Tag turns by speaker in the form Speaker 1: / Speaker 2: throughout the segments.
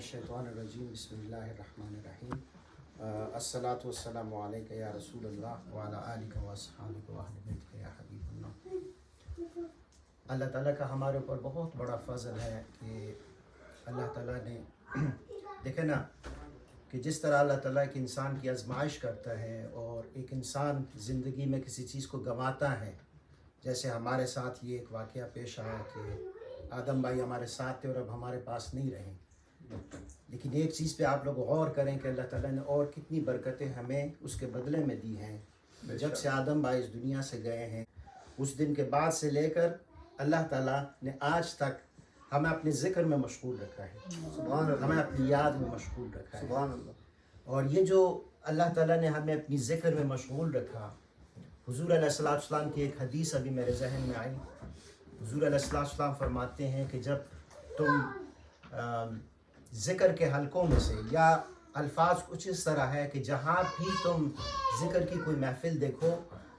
Speaker 1: मिनश्शैतानिर्रजीम बिस्मिल्लाहिर्रहमानिर्रहीम अस्सलातु वस्सलामु अलैका या रसूल अल्लाह व अला आलिका व अस्हाबिका व अहले बैतिका या हबीबल्लाह। अल्लाह ताला का हमारे ऊपर बहुत बड़ा फ़ज़ल है कि अल्लाह ताला ने देखे ना कि जिस तरह अल्लाह ताला एक इंसान की आजमाइश करता है और एक इंसान ज़िंदगी में किसी चीज़ को गंवाता है, जैसे हमारे साथ ये एक वाक़या पेश आया कि आदम भाई हमारे साथ थे और अब हमारे पास नहीं रहे। लेकिन एक चीज़ पे आप लोग गौर करें कि अल्लाह ताला ने और कितनी बरकतें हमें उसके बदले में दी हैं। जब से आदम भाई इस दुनिया से गए हैं उस दिन के बाद से लेकर अल्लाह ताला ने आज तक हमें अपने ज़िक्र में मशगूल रखा है, हमें अपनी याद में मशगूल रखा है। और ये जो अल्लाह ताला ने हमें अपनी ज़िक्र में मशगूल रखा, हुज़ूर अलैहिस्सलाम की एक हदीस अभी मेरे जहन में आई। हुज़ूर अलैहिस्सलाम फरमाते हैं कि जब तुम ज़िक्र के हलकों में से, या अल्फाज कुछ इस तरह है कि जहाँ भी तुम ज़िक्र की कोई महफिल देखो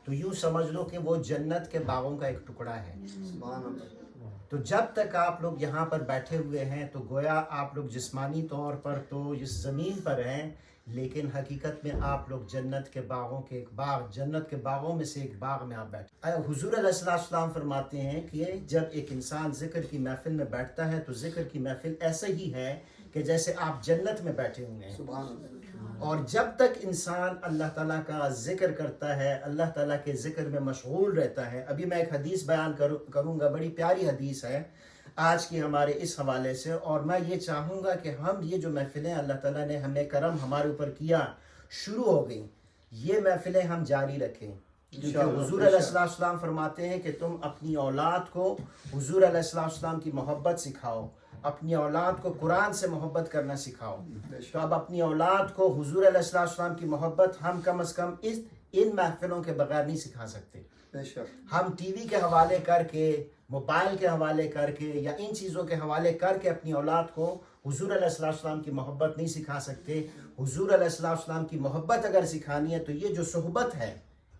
Speaker 1: तो यूँ समझ लो कि वो जन्नत के बागों का एक टुकड़ा है। तो जब तक आप लोग यहाँ पर बैठे हुए हैं तो गोया आप लोग जिस्मानी तौर पर तो इस ज़मीन पर हैं, लेकिन हकीकत में आप लोग जन्नत के बागों के एक बाग, जन्नत के बागों में से एक बाग में आप बैठे। हुज़ूर अलैहिस्सलाम फरमाते हैं कि जब एक इंसान ज़िक्र की महफिल में बैठता है तो ज़िक्र की महफिल ऐसे ही है कि जैसे आप जन्नत में बैठे हुए हैं। और जब तक इंसान अल्लाह ताला का ज़िक्र करता है, अल्लाह ताला के ज़िक्र में मशगूल रहता है। अभी मैं एक हदीस बयान करूँगा, बड़ी प्यारी हदीस है आज की हमारे इस हवाले से। और मैं ये चाहूँगा कि हम ये जो महफिलें अल्लाह ताला ने हमें करम हमारे ऊपर किया शुरू हो गई, ये महफिलें हम जारी रखें। क्योंकि हुज़ूर अलैहिस्सलाम फरमाते हैं कि तुम अपनी औलाद को हुज़ूर अलैहिस्सलाम की मोहब्बत सिखाओ, अपनी औलाद को कुरान से मोहब्बत करना सिखाओ। तो अब अपनी औलाद को हुज़ूर अलैहिस्सलाम की मोहब्बत हम कम से कम इन महफिलों के बगैर नहीं सिखा सकते। हम टीवी के हवाले करके, मोबाइल के हवाले करके या इन चीज़ों के हवाले करके अपनी औलाद को हुज़ूर अलैहिस्सलाम की मोहब्बत नहीं सिखा सकते। हुज़ूर अलैहिस्सलाम की मोहब्बत अगर सिखानी है तो ये जो सोहबत है,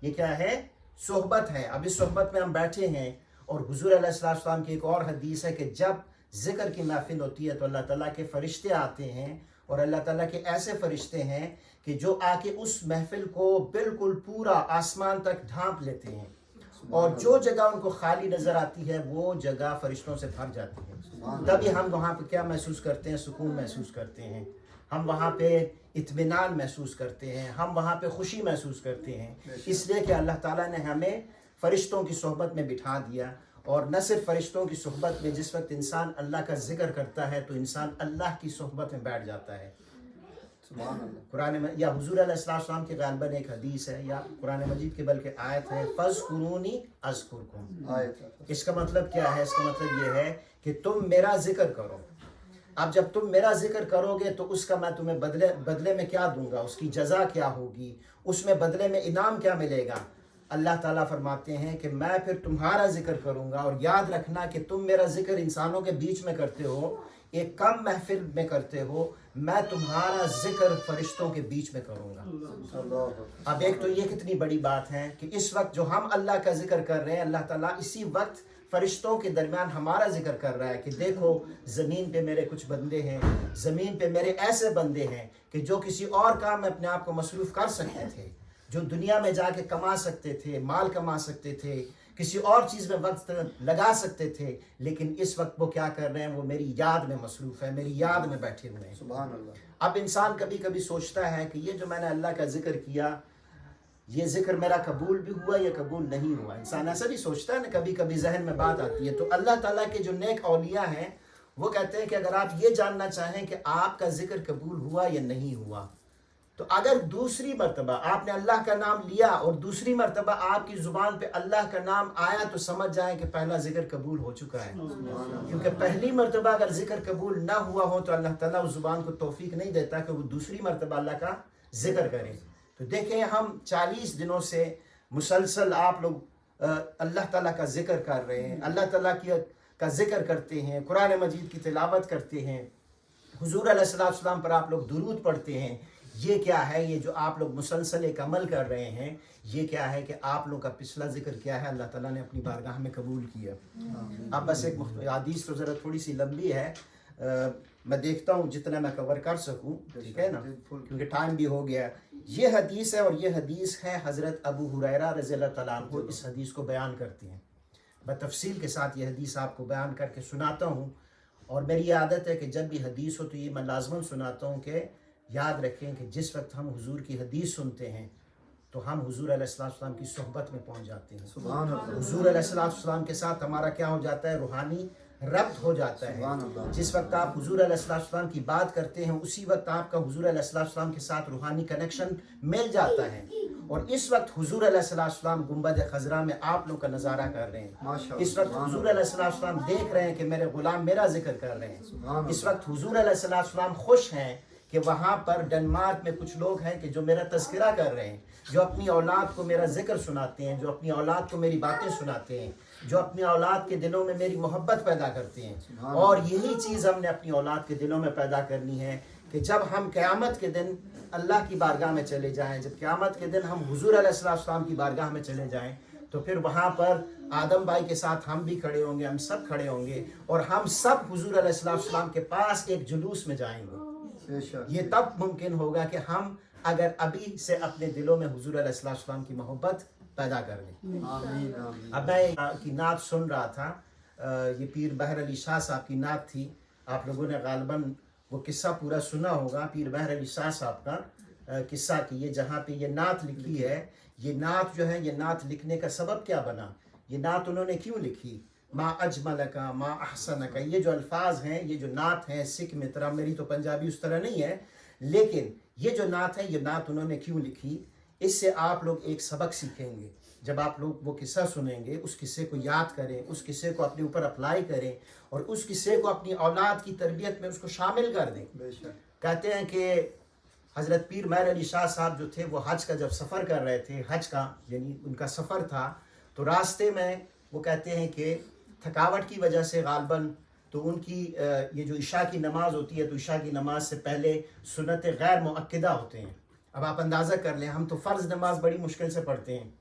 Speaker 1: ये क्या है? सोहबत है। अब इस सोहबत में हम बैठे हैं। और हुज़ूर अलैहिस्सलाम की एक और हदीस है कि जब ज़िक्र की महफिल होती है तो अल्लाह ताला के फ़रिश्ते आते हैं, और अल्लाह ताला के ऐसे फ़रिश्ते हैं कि जो आके उस महफिल को बिल्कुल पूरा आसमान तक ढांप लेते हैं, और जो जगह उनको खाली नज़र आती है वो जगह फ़रिश्तों से भर जाती है। तभी हम वहाँ पे क्या महसूस करते हैं? सुकून महसूस करते हैं, हम वहाँ पे इत्मीनान महसूस करते हैं, हम वहाँ पे खुशी महसूस करते हैं। इसलिए कि अल्लाह ताला ने हमें फ़रिश्तों की सोहबत में बिठा दिया। और न सिर्फ फ़रिश्तों की सोहबत में, जिस वक्त इंसान अल्लाह का ज़िक्र करता है तो इंसान अल्लाह की सोहबत में बैठ जाता है। कुरान में या हुज़ूर अलैहिस्सलाम के ग़ालिबन एक हदीस है या कुरान मजीद के बल्कि आयत है, फ़ज़कुरूनी अज़कुरकुम। इसका मतलब क्या है? इसका मतलब ये है कि तुम मेरा ज़िक्र करो। अब जब तुम मेरा ज़िक्र करोगे तो उसका मैं तुम्हें बदले में क्या दूंगा, उसकी जज़ा क्या होगी, उसमें बदले में इनाम क्या मिलेगा। अल्लाह ताला फरमाते हैं कि मैं फिर तुम्हारा ज़िक्र करूँगा। और याद रखना कि तुम मेरा ज़िक्र इंसानों के बीच में करते हो, एक कम महफिल में करते हो, मैं तुम्हारा ज़िक्र फ़रिश्तों के बीच में करूँगा। अब एक तो ये कितनी बड़ी बात है कि इस वक्त जो हम अल्लाह का ज़िक्र कर रहे हैं, अल्लाह ताला इसी वक्त फ़रिश्तों के दरमियान हमारा ज़िक्र कर रहा है कि देखो ज़मीन पे मेरे कुछ बंदे हैं, ज़मीन पे मेरे ऐसे बंदे हैं कि जो किसी और काम में अपने आप को मसरूफ़ कर सकते थे, जो दुनिया में जाके कमा सकते थे, माल कमा सकते थे, किसी और चीज़ में वक्त लगा सकते थे, लेकिन इस वक्त वो क्या कर रहे हैं? वो मेरी याद में मसरूफ़ है, मेरी याद में बैठे हुए हैं। सुभान अल्लाह। अब इंसान कभी कभी सोचता है कि ये जो मैंने अल्लाह का ज़िक्र किया, ये ज़िक्र मेरा कबूल भी हुआ या कबूल नहीं हुआ। इंसान ऐसा भी सोचता है ना, कभी कभी जहन में बात आती है। तो अल्लाह ताला के जो नेक औलिया हैं वो कहते हैं कि अगर आप ये जानना चाहें कि आपका ज़िक्र कबूल हुआ या नहीं हुआ, तो अगर दूसरी मर्तबा आपने अल्लाह का नाम लिया और दूसरी मर्तबा आपकी ज़ुबान पे अल्लाह का नाम आया तो समझ जाएं कि पहला ज़िक्र कबूल हो चुका है। क्योंकि पहली मर्तबा अगर ज़िक्र कबूल ना हुआ हो तो अल्लाह ताला उस ज़ुबान को तौफीक नहीं देता कि वो दूसरी मर्तबा अल्लाह का ज़िक्र करें। तो देखें, हम 40 दिनों से मुसलसल आप लोग अल्लाह ताला का ज़िक्र कर रहे हैं, अल्लाह ताला का ज़िक्र करते हैं, कुरान मजीद की तिलावत करते हैं, हुज़ूर अलैहिस्सलाम पर आप लोग दुरूद पढ़ते हैं। ये क्या है? ये जो आप लोग मुसलसल एक अमल कर रहे हैं, ये क्या है कि आप लोग का पिछला जिक्र क्या है अल्लाह ताला ने अपनी बारगाह में कबूल किया। अब बस एक हदीस तो ज़रा थोड़ी सी लंबी है, मैं देखता हूँ जितना मैं कवर कर सकूँ, ठीक है ना, क्योंकि टाइम भी हो गया। ये हदीस है और ये हदीस है हज़रत अबू हुरैरा रज़ियल्लाहु तआला अन्हु इस हदीस को बयान करते हैं। मैं तफसील के साथ ये हदीस आपको बयान करके सुनाता हूँ, और मेरी आदत है कि जब भी हदीस हो तो ये मैं लाजमन सुनाता हूँ कि याद रखें कि जिस वक्त हम हुजूर की हदीस सुनते हैं तो हम हुजूर अलैहिस्सलाम की सोहबत में पहुँच जाते हैं। सुभान अल्लाह। हुजूर अलैहिस्सलाम के साथ हमारा क्या हो जाता है, रूहानी रब्त हो जाता है। जिस वक्त आप हुजूर अलैहिस्सलाम की बात करते हैं उसी वक्त आपका हुजूर अलैहिस्सलाम के साथ रूहानी कनेक्शन मिल जाता है। और इस वक्त हुजूर अलैहिस्सलाम गुंबद खजरा में आप लोग का नज़ारा कर रहे हैं। इस वक्त हुजूर अलैहिस्सलाम देख रहे हैं कि मेरे गुलाम मेरा जिक्र कर रहे हैं। इस वक्त हुजूर अलैहिस्सलाम खुश हैं कि वहाँ पर डेनमार्क में कुछ लोग हैं कि जो मेरा तज़किरा कर रहे हैं, जो अपनी औलाद को मेरा जिक्र सुनाते हैं, जो अपनी औलाद को मेरी बातें सुनाते हैं, जो अपनी औलाद के दिलों में मेरी मोहब्बत पैदा करते हैं। और यही चीज़ हमने अपनी औलाद के दिलों में पैदा करनी है कि जब हम क़यामत के दिन अल्लाह की बारगाह में चले जाएं, जब क़यामत के दिन हम हुजूर अलैहिस्सलाम की बारगाह में चले जाएं, तो फिर वहाँ पर आदम भाई के साथ हम भी खड़े होंगे, हम सब खड़े होंगे, और हम सब हुजूर अलैहिस्सलाम के पास एक जुलूस में जाएंगे। ये तब मुमकिन होगा कि हम अगर अभी से अपने दिलों में हुजूर अलैहिस्सलाम की मोहब्बत पैदा कर लें। अब मैं की नात सुन रहा था, ये पीर बहर अली शाह साहब की नात थी। आप लोगों ने गालबन वो किस्सा पूरा सुना होगा, पीर बहर अली शाह साहब का किस्सा की। ये जहाँ पे ये नात लिखी है, ये नात जो है, ये नात लिखने का सबब क्या बना, ये नात उन्होंने क्यों लिखी, माँ अजमल का, माँ अहसन का, ये जो अल्फाज हैं, ये जो नात हैं सिख में, तरह मेरी तो पंजाबी उस तरह नहीं है, लेकिन ये जो नात है, ये नात उन्होंने क्यों लिखी, इससे आप लोग एक सबक सीखेंगे। जब आप लोग वो किस्सा सुनेंगे, उस किस्से को याद करें, उस किस्से को अपने ऊपर अप्लाई करें, और उस किस्से को अपनी औलाद की तरबियत में उसको शामिल कर दें। कहते हैं कि हज़रत पीर महर अली शाह साहब जो थे, वो हज का जब सफ़र कर रहे थे, हज का यानी उनका सफ़र था, तो रास्ते में वो कहते हैं कि थकावट की वजह से गालबन तो उनकी ये जो इशा की नमाज़ होती है, तो इशा की नमाज से पहले सुन्नत गैर मुअक्किदा होते हैं। अब आप अंदाज़ा कर लें, हम तो फ़र्ज़ नमाज बड़ी मुश्किल से पढ़ते हैं,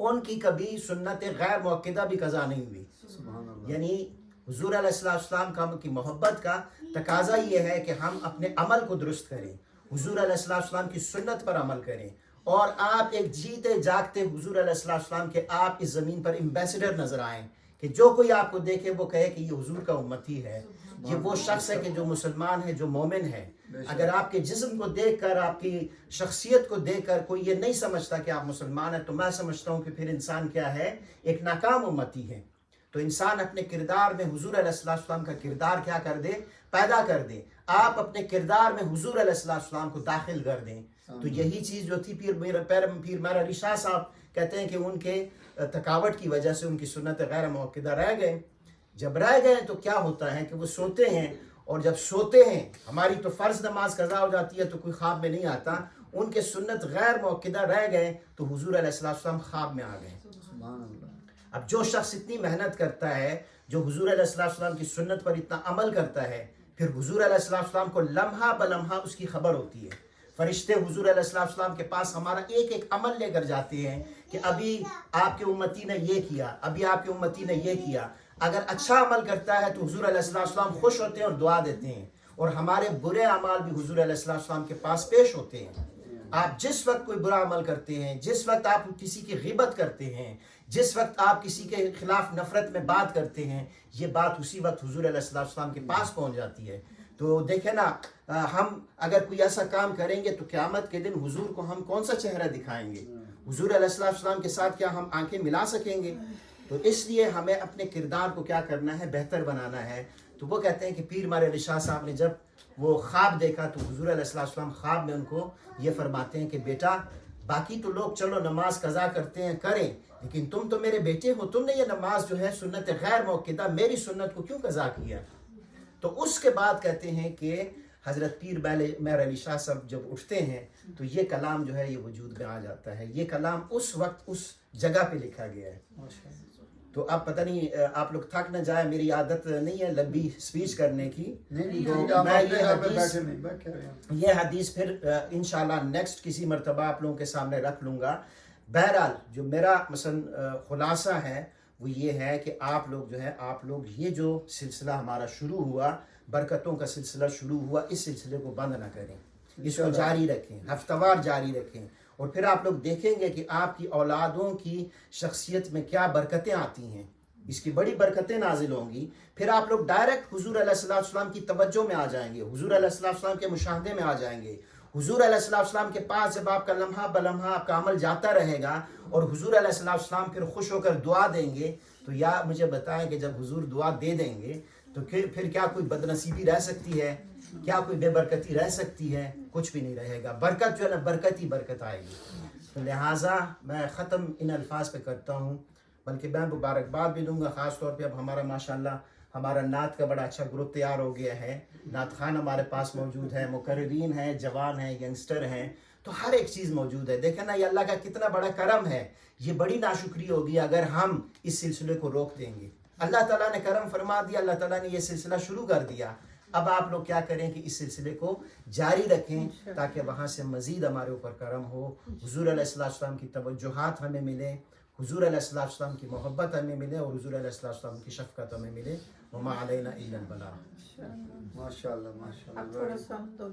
Speaker 1: उनकी कभी सुन्नत गैर मुअक्किदा भी कज़ा नहीं हुई। यानी हुज़ूर अलैहिस्सलाम का की मोहब्बत का तकाज़ा ये है कि हम अपने अमल को दुरुस्त करें, हुज़ूर अलैहिस्सलाम की सुन्नत पर अमल करें, और आप एक जीते जागते हुज़ूर अलैहिस्सलाम के आप इस ज़मीन पर एम्बेसडर नज़र आएँ कि जो कोई आपको देखे वो कहे कि ये हुजूर का उम्मती है, ये वो शख्स है कि जो मुसलमान है, जो मोमिन है। अगर आपके जिस्म को देखकर, आपकी शख्सियत को देखकर कोई ये नहीं समझता कि आप मुसलमान हैं, तो मैं समझता हूँ कि फिर इंसान क्या है, एक नाकाम उम्मती है। तो इंसान अपने किरदार में हुजूर अलैहिस्सलाम का किरदार क्या कर दे, पैदा कर दे। आप अपने किरदार में हुजूर अलैहिस्सलाम को दाखिल कर दें। तो यही चीज़ जो थी, पीर महर अली शाह साहब कहते हैं कि उनके थकावट की वजह से उनकी सुन्नत गैर मुअक्किदा रह गए। जब रह गए तो क्या होता है कि वो सोते हैं, और जब सोते हैं, हमारी तो फ़र्ज़ नमाज कज़ा हो जाती है तो कोई ख्वाब में नहीं आता, उनके सुन्नत गैर मुअक्किदा रह गए तो हुजूर अलैहिस्सलाम ख्वाब में आ गए। अब जो शख्स इतनी मेहनत करता है, जो हुजूर अलैहिस्सलाम की सुन्नत पर इतना अमल करता है, फिर हुजूर अलैहिस्सलाम को लम्हा बलम्हा उसकी खबर होती है। फरिश्ते हुजूर अलैहिस्सलाम के पास हमारा एक एक अमल लेकर जाते हैं कि अभी आपके उम्मती ने ये किया, अभी आपके उम्मती ने ये किया। अगर अच्छा अमल करता है तो हुजूर अलैहिस्सलाम खुश होते हैं और दुआ देते हैं, और हमारे बुरे अमाल भी हुजूर अलैहिस्सलाम के पास पेश होते हैं। आप जिस वक्त कोई बुरा अमल करते हैं, जिस वक्त आप किसी की ग़ीबत करते हैं, जिस वक्त आप किसी के खिलाफ नफरत में बात करते हैं, ये बात उसी वक्त हुजूर अलैहिस्सलाम के पास पहुंच जाती है। तो देखें ना, हम अगर कोई ऐसा काम करेंगे तो क़यामत के दिन हुजूर को हम कौन सा चेहरा दिखाएंगे, हुजूर अलैहिस्सलाम के साथ क्या हम आंखें मिला सकेंगे? तो इसलिए हमें अपने किरदार को क्या करना है, बेहतर बनाना है। तो वो कहते हैं कि पीर महर अली शाह साहब ने जब वो ख्वाब देखा तो हुजूर अलैहिस्सलाम ख्वाब में उनको ये फरमाते हैं कि बेटा, बाकी तो लोग चलो नमाज कज़ा करते हैं, करें, लेकिन तुम तो मेरे बेटे हो, तुमने ये नमाज जो है सुन्नत गैर मुअक्किदा मेरी सुन्नत को क्यों कज़ा किया? तो उसके बाद कहते हैं कि हज़रत पीर महर अली शाह साहब जब उठते हैं तो ये कलाम जो है ये वजूद में आ जाता है। ये कलाम उस वक्त उस जगह पे लिखा गया है। तो अब पता नहीं आप लोग थक न जाए, मेरी आदत नहीं है लंबी स्पीच करने की, तो मैं ये हदीस फिर इंशाल्लाह नेक्स्ट किसी मरतबा आप लोगों के सामने रख लूँगा। बहरहाल जो मेरा मसलन खुलासा है वो ये है कि आप लोग जो है, आप लोग ये जो सिलसिला हमारा शुरू हुआ برکتوں کا سلسلہ شروع ہوا، اس سلسلے کو بند نہ کریں، اس کو جاری رکھیں، ہفتہ وار جاری رکھیں، اور پھر آپ لوگ دیکھیں گے کہ آپ کی اولادوں کی شخصیت میں کیا برکتیں آتی ہیں، اس کی بڑی برکتیں نازل ہوں گی۔ پھر آپ لوگ ڈائریکٹ حضور علیہ السلام کی توجہ میں آ جائیں گے، حضور علیہ السلام کے مشاہدے میں آ جائیں گے۔ حضور علیہ السلام کے پاس جب آپ کا لمحہ بلمحہ آپ کا عمل جاتا رہے گا اور حضور علیہ السلام پھر خوش ہو کر دعا دیں گے، تو یا مجھے بتائیں کہ جب حضور دعا دے دیں گے تو پھر کیا کوئی بدنصیبی رہ سکتی ہے؟ کیا کوئی بے برکتی رہ سکتی ہے؟ کچھ بھی نہیں رہے گا، برکت جو ہے نا برکت ہی برکت آئے گی۔ تو لہٰذا میں ختم ان الفاظ پہ کرتا ہوں، بلکہ میں مبارکباد بھی دوں گا، خاص طور پہ اب ہمارا ماشاءاللہ ہمارا نعت کا بڑا اچھا گروپ تیار ہو گیا ہے، نعت خان ہمارے پاس موجود ہے، مقررین ہیں، جوان ہیں، ینگسٹر ہیں، تو ہر ایک چیز موجود ہے۔ دیکھیں نا یہ اللہ کا کتنا بڑا کرم ہے، یہ بڑی ناشکری ہوگی اگر ہم اس سلسلے کو روک دیں گے۔ اللہ تعالیٰ نے کرم فرما دیا، اللہ تعالیٰ نے یہ سلسلہ شروع کر دیا، اب آپ لوگ کیا کریں کہ اس سلسلے کو جاری رکھیں تاکہ وہاں سے مزید ہمارے اوپر کرم ہو، حضور علیہ السلام کی توجہات ہمیں ملے، حضور علیہ السلام کی محبت ہمیں ملے، اور حضور علیہ السلام کی شفقت ہمیں ملے۔ وما علینا الا البلاغ۔
Speaker 2: ماشاء اللہ ماشاء اللہ۔